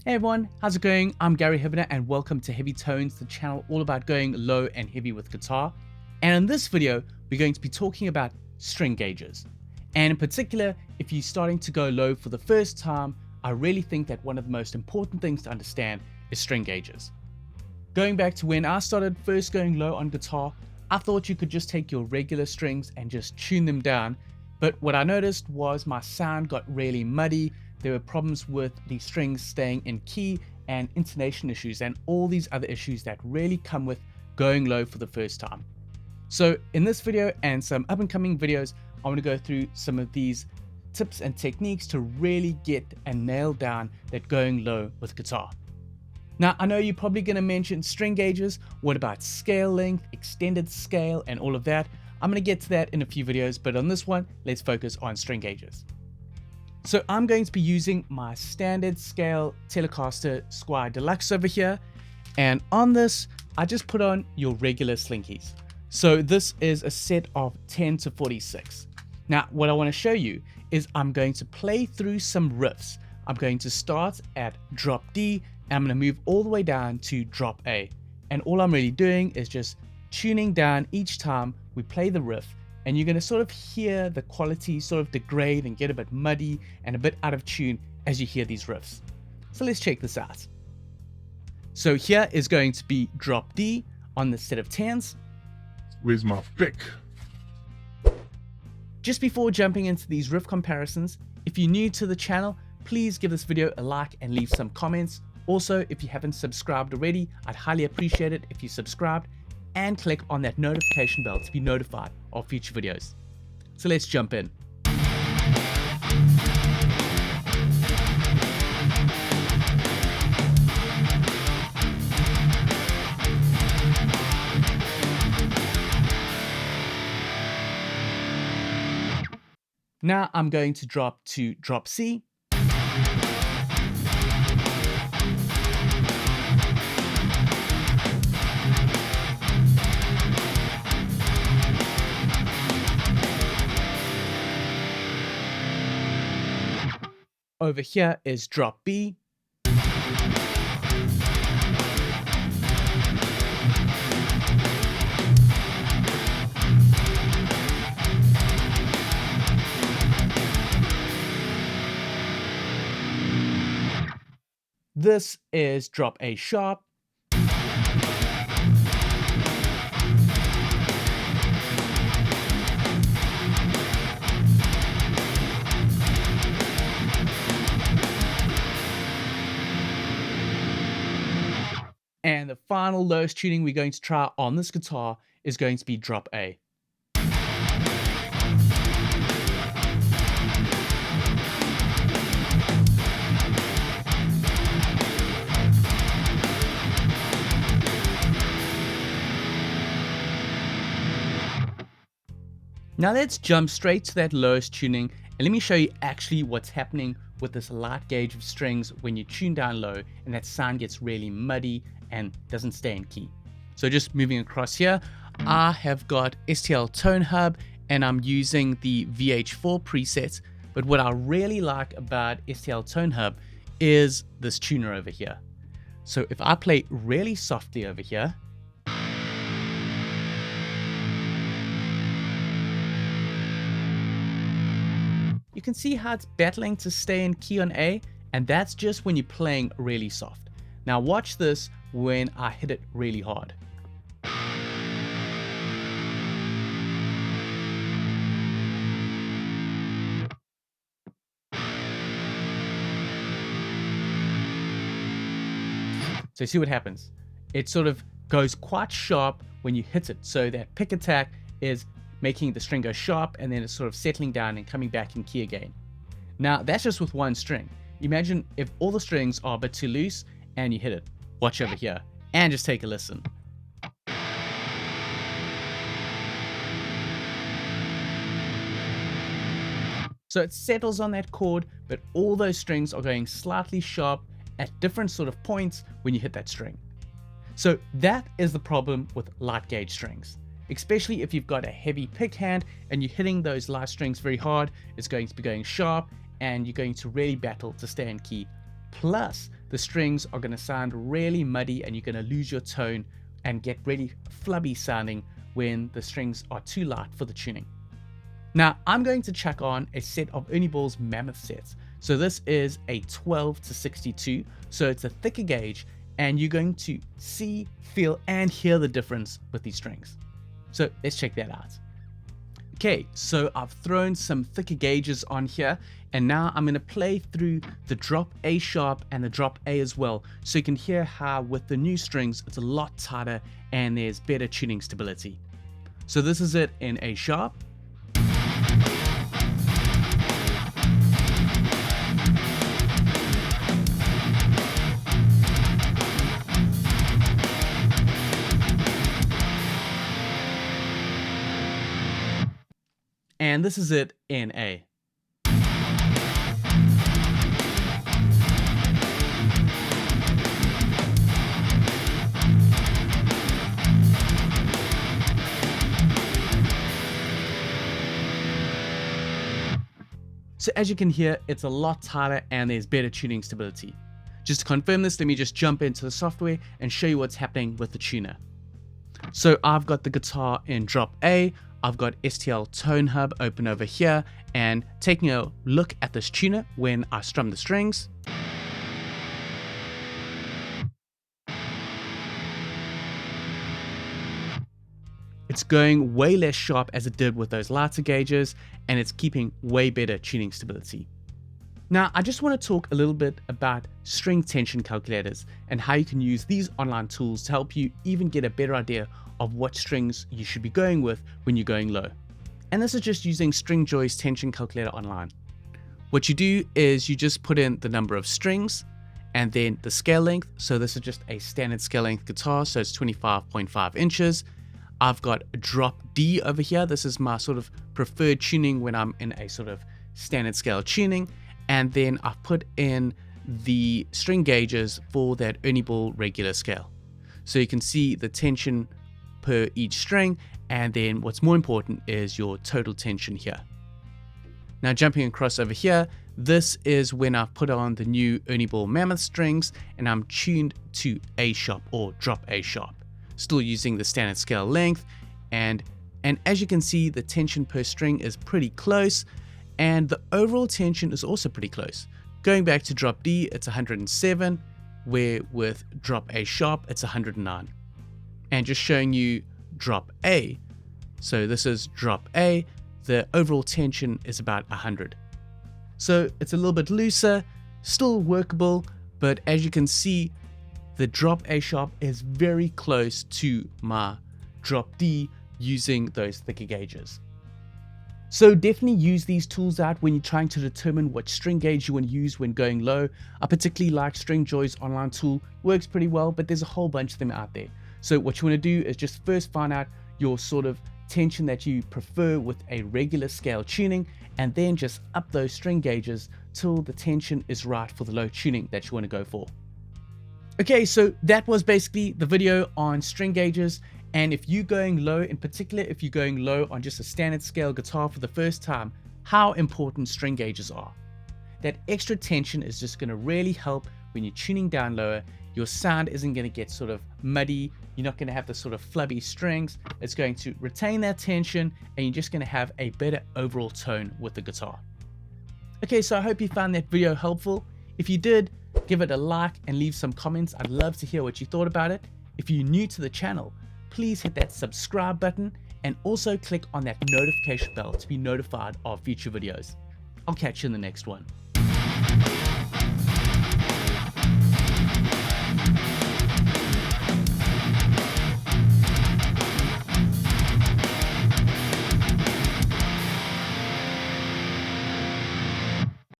Hey everyone, how's it going? I'm Gary Herbert and welcome to Heavy Tones, the channel all about going low and heavy with guitar. And in this video, we're going to be talking about string gauges. And in particular, if you're starting to go low for the first time, I really think that one of the most important things to understand is string gauges. Going back to when I started first going low on guitar, I thought you could just take your regular strings and just tune them down. But what I noticed was my sound got really muddy. There were problems with the strings staying in key and intonation issues and all these other issues that really come with going low for the first time. So in this video and some up and coming videos, I want to go through some of these tips and techniques to really get and nail down that going low with guitar. Now, I know you're probably going to mention string gauges. What about scale length, extended scale, and all of that? I'm going to get to that in a few videos, but on this one, let's focus on string gauges. So I'm going to be using my standard scale Telecaster Squier Deluxe over here. And on this, I just put on your regular slinkies. So this is a set of 10 to 46. Now, what I want to show you is I'm going to play through some riffs. I'm going to start at drop D, and I'm going to move all the way down to drop A. And all I'm really doing is just tuning down each time we play the riff. And you're going to sort of hear the quality sort of degrade and get a bit muddy and a bit out of tune as you hear these riffs. So let's check this out. So here is going to be drop D on the set of 10s. Where's my pick? Just before jumping into these riff comparisons, if you're new to the channel, please give this video a like and leave some comments. Also, if you haven't subscribed already, I'd highly appreciate it if you subscribed and click on that notification bell to be notified of future videos. So let's jump in. Now I'm going to drop to drop C. Over here is drop B. This is drop A sharp. And the final lowest tuning we're going to try on this guitar is going to be drop A. Now let's jump straight to that lowest tuning and let me show you actually what's happening with this light gauge of strings when you tune down low and that sound gets really muddy and doesn't stay in key. So just moving across here, I have got STL Tonehub and I'm using the VH4 preset. But what I really like about STL Tonehub is this tuner over here. So if I play really softly over here, you can see how it's battling to stay in key on A, and that's just when you're playing really soft. Now watch this when I hit it really hard. So see what happens. It sort of goes quite sharp when you hit it. So that pick attack is making the string go sharp and then it's sort of settling down and coming back in key again. Now that's just with one string. Imagine if all the strings are a bit too loose and you hit it. Watch over here and just take a listen. So it settles on that chord, but all those strings are going slightly sharp at different sort of points when you hit that string. So that is the problem with light gauge strings. Especially if you've got a heavy pick hand and you're hitting those light strings very hard, it's going to be going sharp and you're going to really battle to stay in key. Plus, the strings are going to sound really muddy and you're going to lose your tone and get really flubby sounding when the strings are too light for the tuning. Now I'm going to chuck on a set of Ernie Ball's Mammoth sets. So this is a 12 to 62, so it's a thicker gauge, and you're going to see, feel, and hear the difference with these strings. So let's check that out. Okay, so I've thrown some thicker gauges on here, and now I'm going to play through the drop A sharp and the drop A as well, so you can hear how with the new strings it's a lot tighter and there's better tuning stability. So this is it in A sharp. And this is it in A. So as you can hear, it's a lot tighter and there's better tuning stability. Just to confirm this, let me just jump into the software and show you what's happening with the tuner. So I've got the guitar in drop A, I've got STL Tonehub open over here, and taking a look at this tuner when I strum the strings. It's going way less sharp as it did with those lighter gauges, and it's keeping way better tuning stability. Now, I just want to talk a little bit about string tension calculators and how you can use these online tools to help you even get a better idea of what strings you should be going with when you're going low. And this is just using Stringjoy's tension calculator online. What you do is you just put in the number of strings and then the scale length. So this is just a standard scale length guitar, so it's 25.5 inches. I've got a drop D over here. This is my sort of preferred tuning when I'm in a sort of standard scale tuning. And then I've put in the string gauges for that Ernie Ball regular scale. So you can see the tension per each string, and then what's more important is your total tension here. Now jumping across over here, this is when I've put on the new Ernie Ball Mammoth strings and I'm tuned to A sharp or drop A sharp. Still using the standard scale length, and as you can see, the tension per string is pretty close, and the overall tension is also pretty close. Going back to drop D, it's 107, where with drop A sharp, it's 109. And just showing you drop A, so this is drop A, the overall tension is about 100. So it's a little bit looser, still workable, but as you can see, the drop A sharp is very close to my drop D using those thicker gauges. So definitely use these tools out when you're trying to determine what string gauge you want to use when going low. I particularly like Stringjoy's online tool, works pretty well, but there's a whole bunch of them out there. So what you want to do is just first find out your sort of tension that you prefer with a regular scale tuning, and then just up those string gauges till the tension is right for the low tuning that you want to go for. Okay, so that was basically the video on string gauges. And if you're going low, in particular, if you're going low on just a standard scale guitar for the first time, how important string gauges are. That extra tension is just going to really help when you're tuning down lower. Your sound isn't going to get sort of muddy. You're not going to have the sort of flubby strings. It's going to retain that tension, and you're just going to have a better overall tone with the guitar. Okay, so I hope you found that video helpful. If you did, give it a like and leave some comments. I'd love to hear what you thought about it. If you're new to the channel, please hit that subscribe button and also click on that notification bell to be notified of future videos. I'll catch you in the next one.